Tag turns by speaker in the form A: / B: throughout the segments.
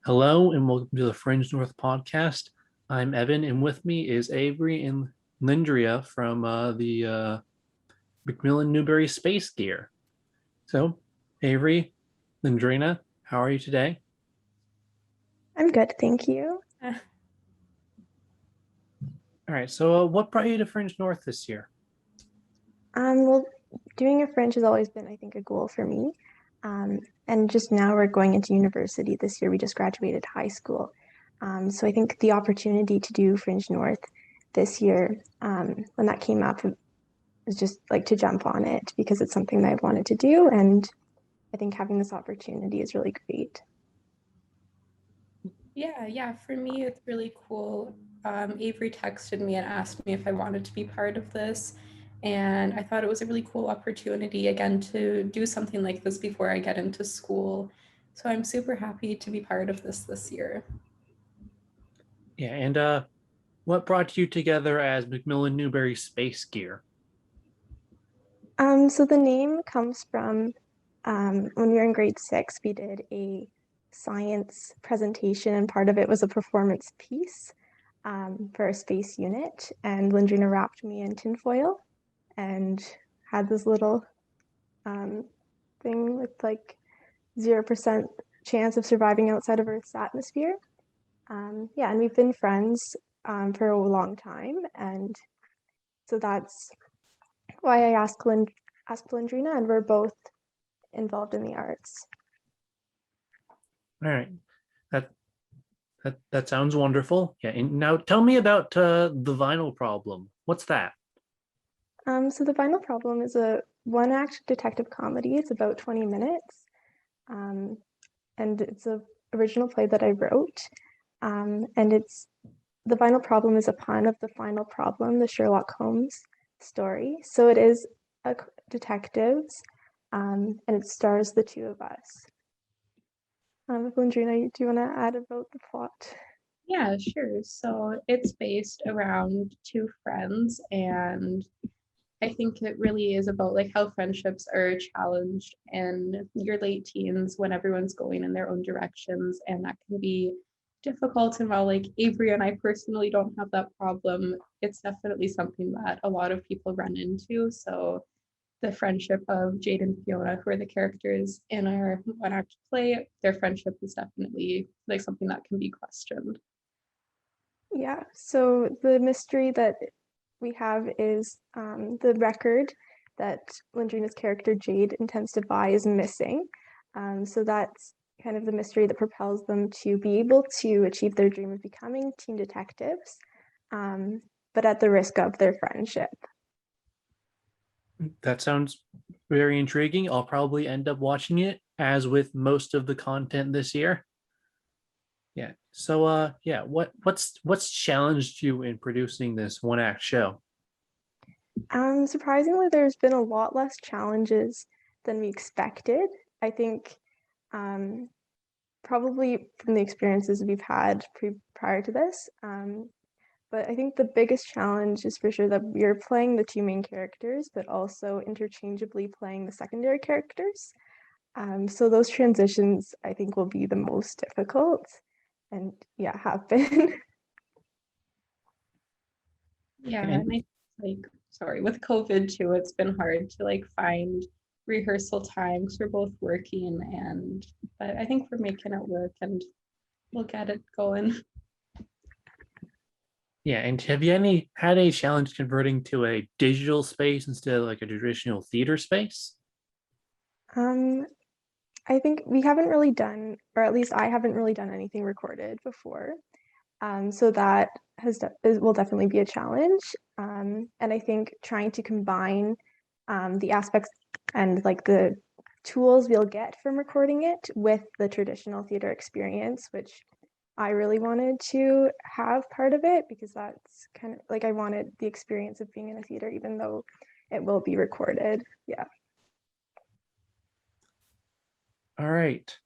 A: Hello and welcome to the Fringe North podcast. I'm Evan, and with me is Avery and Lindrena from the McMillan-Newbery Space Gear. So, Avery, Lindrena, how are you today?
B: I'm good, thank you.
A: All right. So, what brought you to Fringe North this year?
B: Well, doing a French has always been, I think, a goal for me. And just now we're going into university this year. We just graduated high school. So I think the opportunity to do Fringe North this year, when that came up, was just like to jump on it because it's something that I've wanted to do. And I think having this opportunity is really great.
C: Yeah. For me, it's really cool. Avery texted me and asked me if I wanted to be part of this. And I thought it was a really cool opportunity, again, to do something like this before I get into school. So I'm super happy to be part of this year.
A: Yeah, and what brought you together as McMillan-Newbery Space Gear?
B: So the name comes from when we were in grade six, we did a science presentation, and part of it was a performance piece for a space unit. And Lindrena wrapped me in tinfoil and had this little thing with like 0% chance of surviving outside of Earth's atmosphere. Yeah, and we've been friends for a long time, and so that's why I asked Lindrena, and we're both involved in the arts.
A: All right. That that sounds wonderful. Yeah, and now tell me about the vinyl problem. What's that?
B: So The Final Problem is a one-act detective comedy. It's about 20 minutes, um, and it's a original play that I wrote. And it's The Final Problem is a pun of The Final Problem, the Sherlock Holmes story. So it is a detectives, and it stars the two of us. Lindrena, do you want to add about the plot?
C: Yeah, sure. So it's based around two friends, and I think it really is about like how friendships are challenged in your late teens when everyone's going in their own directions, and that can be difficult. And while like Avery and I personally don't have that problem, it's definitely something that a lot of people run into. So the friendship of Jade and Fiona, who are the characters in our one act play, their friendship is definitely like something that can be questioned.
B: Yeah, so the mystery that we have is the record that Lindrena's character Jade intends to buy is missing. So that's kind of the mystery that propels them to be able to achieve their dream of becoming teen detectives, but at the risk of their friendship.
A: That sounds very intriguing. I'll probably end up watching it, as with most of the content this year. Yeah. So yeah, what's challenged you in producing this one act show?
B: Surprisingly, there's been a lot less challenges than we expected. I think um, probably from the experiences we've had prior to this. But I think the biggest challenge is for sure that we're playing the two main characters, but also interchangeably playing the secondary characters. So those transitions, I think, will be the most difficult, and yeah, have been.
C: Yeah,
A: And
C: and I like sorry, with COVID too, it's been hard to like find rehearsal times. We're both working and but I think we're making it work and we'll get it going.
A: yeah, and have you any had a challenge converting to a digital space instead of like a traditional theater space?
B: um, I think we haven't really done, or at least I haven't really done anything recorded before. So that will definitely be a challenge. And I think trying to combine the aspects and like the tools we'll get from recording it with the traditional theater experience, which I really wanted to have part of it because that's kind of like I wanted the experience of being in a theater, even though it will be recorded. Yeah.
A: All right.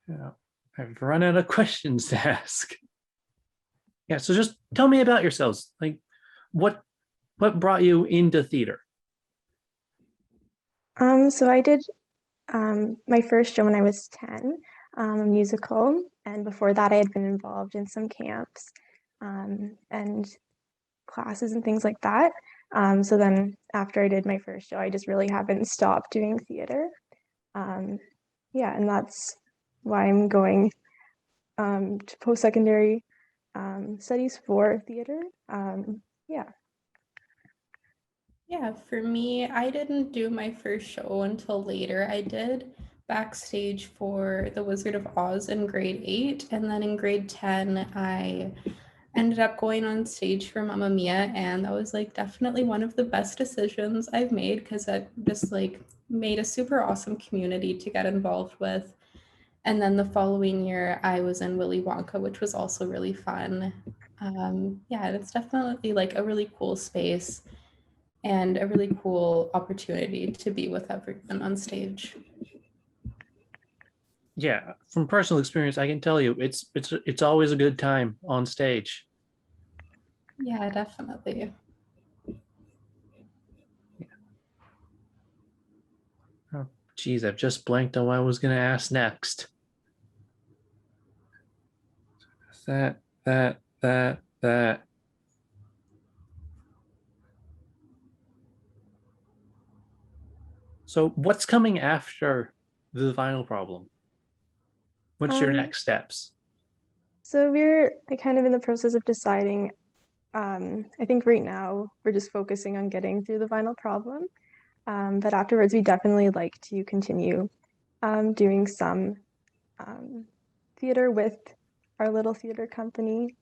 A: Yeah, I've run out of questions to ask. Yeah, so just tell me about yourselves. Like what what brought you into theater?
B: So I did my first show when I was 10, a musical, And before that, I had been involved in some camps and classes and things like that. So then after I did my first show, I just really haven't stopped doing theater. Yeah, and that's why I'm going to post-secondary studies for theater. Yeah.
C: Yeah, for me, I didn't do my first show until later. I did backstage for The Wizard of Oz in grade 8, and then in grade 10, I ended up going on stage for Mamma Mia, and that was like definitely one of the best decisions I've made because it just like made a super awesome community to get involved with. And then the following year, I was in Willy Wonka, which was also really fun. Yeah, and it's definitely like a really cool space and a really cool opportunity to be with everyone on stage.
A: Yeah, from personal experience, I can tell you it's always a good time on stage.
C: Yeah, definitely.
A: Oh, geez, I've just blanked on what I was going to ask next. That. So, what's coming after the vinyl problem? What's your
B: Um,
A: next steps?
B: so we're like, kind of in the process of deciding. I think right now we're just focusing on getting through the vinyl problem. But afterwards, we definitely like to continue doing some theater with our little theater company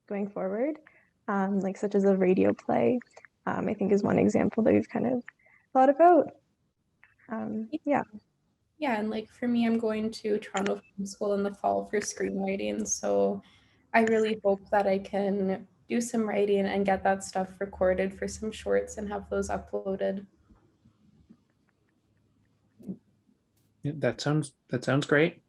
B: going forward, like such as a radio play, I think is one example that we've kind of thought about. Yeah.
C: Yeah, and like for me, I'm going to Toronto Film School in the fall for screenwriting. So I really hope that I can do some writing and get that stuff recorded for some shorts and have those uploaded.
A: Yeah, that sounds great.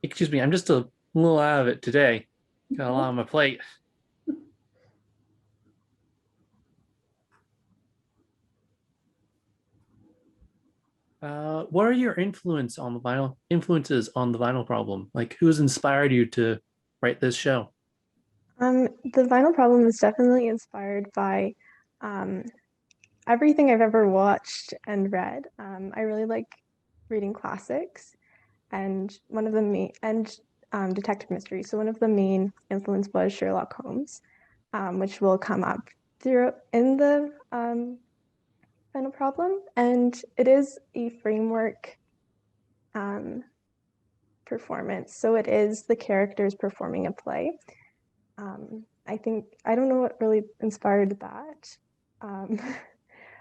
A: Excuse me, I'm just a little out of it today. Got a lot on my plate. What are your influences on the vinyl problem? Like, who's inspired you to write this show?
B: The vinyl problem is definitely inspired by um, everything I've ever watched and read. I really like reading classics, and one of the main and detective mystery. So one of the main influence was Sherlock Holmes, which will come up through in the final problem, and it is a framework um, performance. So it is the characters performing a play. I think I don't know what really inspired that. Um,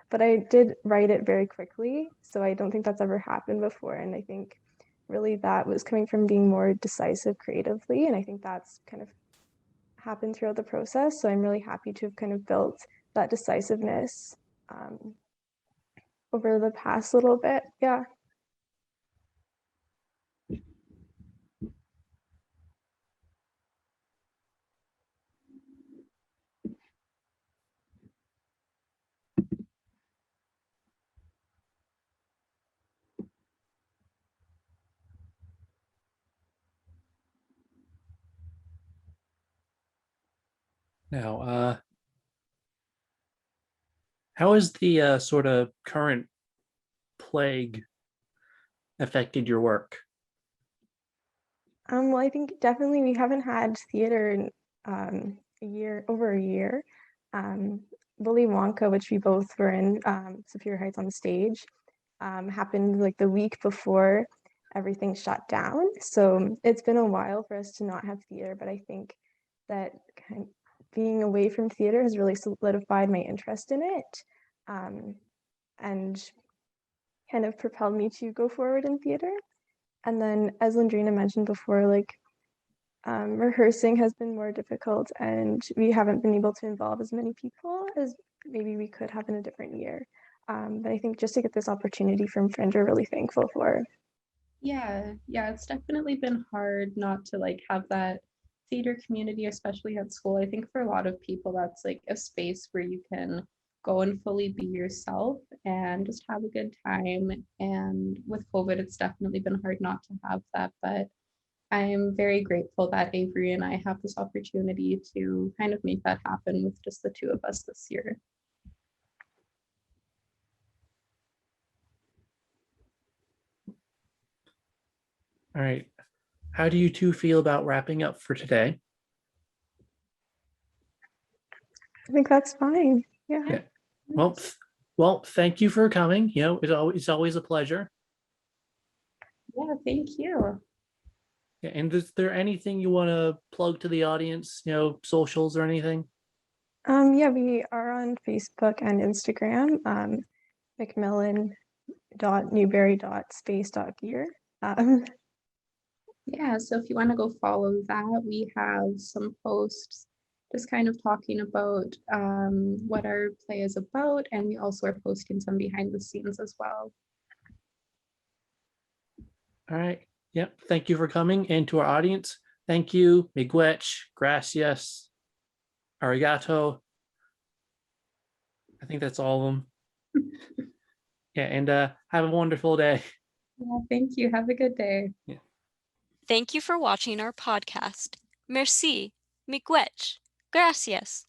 B: but I did write it very quickly, so I don't think that's ever happened before. And I think really that was coming from being more decisive creatively, and I think that's kind of happened throughout the process. So I'm really happy to have kind of built that decisiveness um, over the past little bit. Yeah.
A: Now, how has the sort of current plague affected your work?
B: Well, I think definitely we haven't had theater in over a year. Um, Willy Wonka, which we both were in, Superior Heights on stage, happened like the week before everything shut down. So it's been a while for us to not have theater, but I think that kind of being away from theater has really solidified my interest in it, and kind of propelled me to go forward in theater. And then, as Lindrena mentioned before, like rehearsing has been more difficult, and we haven't been able to involve as many people as maybe we could have in a different year. But I think just to get this opportunity from Fringe, we're really thankful for.
C: Yeah, it's definitely been hard not to like have that theater community, especially at school. I think for a lot of people, that's like a space where you can go and fully be yourself and just have a good time. And with COVID, it's definitely been hard not to have that, but I'm very grateful that Avery and I have this opportunity to kind of make that happen with just the two of us this year.
A: All right. How do you two feel about wrapping up for today?
B: I think that's fine. Yeah.
A: Yeah. Well, thank you for coming. It's always a pleasure.
C: Yeah, thank you.
A: Yeah, and is there anything you want to plug to the audience, socials or anything?
B: Yeah, we are on Facebook and Instagram, McMillan.Newbery.Space.Gear.
C: Yeah, so if you want to go follow that, we have some posts just kind of talking about what our play is about, and we also are posting some behind the scenes as well.
A: All right. Yep. Thank you for coming. And to our audience, thank you. Miigwech, gracias, arigato. I think that's all of them. Yeah. And have a wonderful day.
C: Yeah, thank you. Have a good day.
A: Yeah.
D: Thank you for watching our podcast. Merci, miigwech, gracias.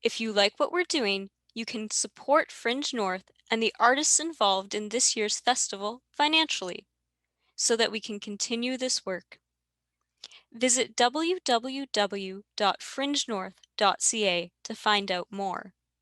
D: If you like what we're doing, you can support Fringe North and the artists involved in this year's festival financially, so that we can continue this work. Visit www.fringenorth.ca to find out more.